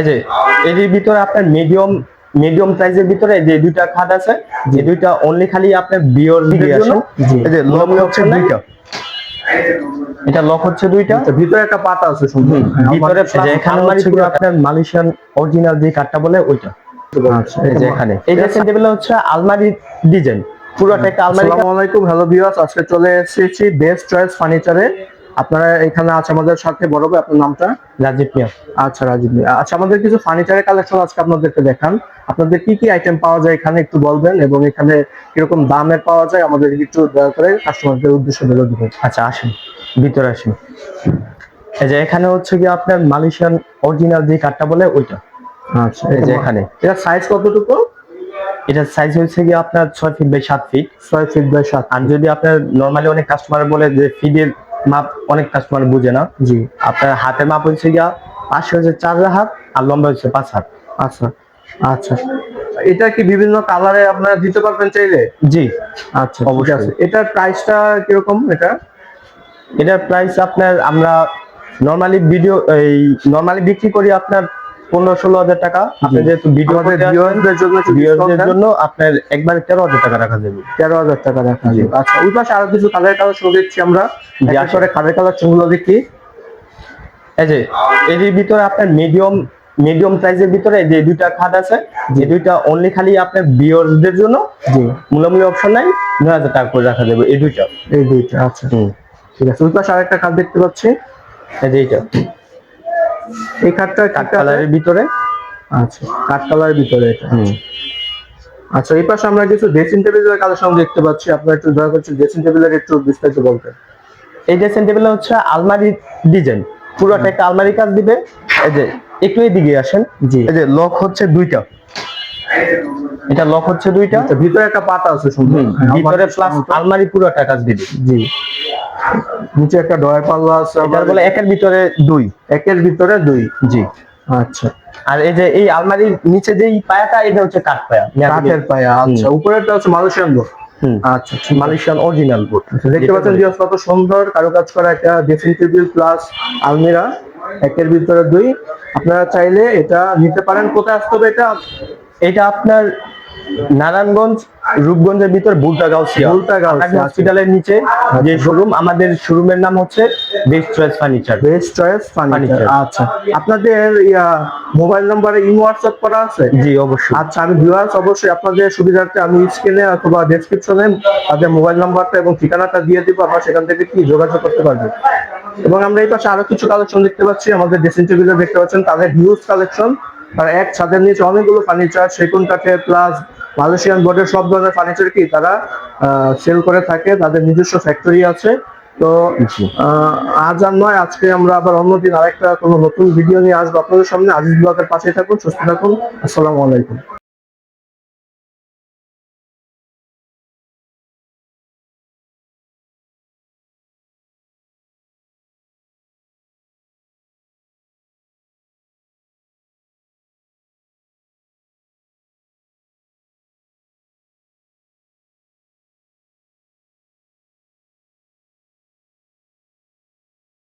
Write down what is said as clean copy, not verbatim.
এই যে এর ভিতরে আপনার মিডিয়াম প্রাইসের ভিতরে যে দুইটা খাট আছে, যে দুইটা অনলি খালি আপনার বিয়র দিয়ে আসেন। এই যে লক হচ্ছে দুইটা, এটা লক হচ্ছে দুইটা, ভিতরে একটা পাতা আছে সুন্দর। ভিতরে যে এখানে হচ্ছে কি আপনার মালয়েশিয়ান অরিজিনাল যে কাঠটা বলে ওইটা। আচ্ছা, এই যে এখানে এই ড্রেসিং টেবিল হচ্ছে আলমারি ডিজাইন, পুরোটা একটা আলমারি। আসসালামু আলাইকুম, হ্যালো ভিউয়ার্স, আজকে চলে এসেছি বেস্ট চয়েস ফার্নিচারে। আপনারা এখানে আছে আমাদের সাথে বড় ভাই, আপনার নামটা? রাজীব মিয়া। আচ্ছা, রাজীব মিয়া। আচ্ছা, আমাদের কিছু ফার্নিচারের কালেকশন আজকে আপনাদেরকে দেখান। আপনাদের কি কি আইটেম পাওয়া যায় এখানে একটু বলবেন, এবং এখানে কিরকম দামের পাওয়া যায় আমাদের একটু দয়া করে কাস্টমারদের উদ্দেশ্যে বলে দিবেন। আচ্ছা আসেন, ভিতরে আসেন। এই যে এখানে হচ্ছে কি আপনার মালয়েশিয়ান অরিজিনাল যে কাঠটা বলে ওইটা। আচ্ছা, এই যে এখানে এটা সাইজ কতটুকু? এটার সাইজ হচ্ছে কি আপনার 6 feet by 7 feet. 6 feet by 7। আর যদি আপনার নরমালি অনেক কাস্টমার বলে যে ফিটের মাপ অনেক কাস্টমার বুঝে না, জি, আপনার হাতের মাপ হচ্ছে গিয়া 5 হচ্ছে 4 হাত আর লম্বা হচ্ছে 5 হাত। আচ্ছা আচ্ছা, এটা কি বিভিন্ন কালারে আপনারা দিতে পারবেন চাইলে? জি আচ্ছা, অবশ্যই। আছে। এটার প্রাইসটা কিরকম? এটার প্রাইস আপনার আমরা নরমালি বিক্রি করি আপনার 15-16 হাজার টাকা। আপনি যেহেতু ভিডিও ভিউয়ারদের জন্য আপনার একবারে 13,000 টাকা রাখা যাবে। 13,000 টাকা রাখা যাবে। আচ্ছা, ওই পাশে আরো কিছু কালার কালেকশন দেখছি আমরা। আসলে কালার কালেকশন গুলো দেখি। এই যে এর ভিতরে আপনার মিডিয়াম প্রাইসের ভিতরে যে দুইটা খাট আছে, যে দুইটা অনলি খালি আপনার ভিউয়ারদের জন্য। জি, মূল্যমূল্য অপশন নাই, 9,000 টাকা করে রাখা যাবে এই দুইটা। আচ্ছা, ঠিক আছে। ওই পাশে আরেকটা খাট দেখতে পাচ্ছি। এই যে এইটা, এই খাটটা কাঠ কালারের ভিতরে। আচ্ছা, কাঠ কালারের ভিতরে এটা। আচ্ছা, এই পাশে আমরা কিছু ড্রেসিং টেবিলের কালেকশন দেখতে পাচ্ছি। আপনারা একটু দয়া করে ড্রেসিং টেবিলের একটু বিস্তারিত বলবেন। এই ড্রেসিং টেবিল হচ্ছে আলমারি ডিজাইন, পুরোটা একটা আলমারি কাজ দিবে। এই যে একটু এদিকে আসেন। জি, এই যে লক হচ্ছে দুইটা, এটা লক হচ্ছে দুইটা, ভিতরে একটা পাতা আছে সুন্দর, ভিতরে প্লাস আলমারি পুরোটা কাজ দিবে। জি, নিচে একটা ডয়ার পাল্লা আছে। এটার বলে একের ভিতরে দুই। একের ভিতরে দুই। জি, আচ্ছা। আর এই যে এই আলমারির নিচে যে পায়াটা, এটা হচ্ছে কাঠ পায়া, কাঠের পায়া। আচ্ছা, উপরেরটা হচ্ছে মালয়েশিয়ান বোর্ড। আচ্ছা, মালয়েশিয়ান অরিজিনাল বোর্ড। দেখতে পাচ্ছেন যে কত সুন্দর কারুকাজ করা একটা ড্রেসিং টেবিল প্লাস আলমিরা, একের ভিতরে দুই। আপনারা চাইলে এটা নিতে পারেন। কোথায় আসতে হবে এটা? এটা আপনার নারায়ণগঞ্জ রূপগঞ্জের ভিতর বুলতাগাঁও হসপিটালের নিচে যে শোরুম, আমাদের শোরুমের নাম হচ্ছে best choice furniture. Best choice furniture. আচ্ছা, আপনাদের মোবাইল নম্বরে হোয়াটসঅ্যাপ করা আছে? জি অবশ্যই। আচ্ছা, আমি ভিউয়ার্স অবশ্যই আপনাদের সুবিধার্থে আমি স্ক্রিনে অথবা ডেসক্রিপশনে তাদের মোবাইল নাম্বারটা এবং ঠিকানাটা দিয়ে দিব। আপনারা সেখান থেকে কি যোগাযোগ করতে পারবেন। এবং আমরা এই পাশে আরো কিছু কালেকশন দেখতে পাচ্ছি। আমাদের ড্রেসিং টেবিলে দেখতে পাচ্ছেন তাদের হিউজ কালেকশন। আর এক ছাদের নিচে অনেকগুলো ফার্নিচার, সেগুন কাঠের প্লাস মালয়েশিয়ান বোর্ডের সব ধরনের ফার্নিচার কি তারা সেল করে থাকে। তাদের নিজস্ব ফ্যাক্টরি আছে। তো আজ আর নয়, আজকে আমরা আবার অন্যদিন আরেকটা কোনো নতুন ভিডিও নিয়ে আসবো আপনাদের সামনে। আজিজ ব্লগের পাশে থাকুন, সুস্থ থাকুন। আসসালামু আলাইকুম।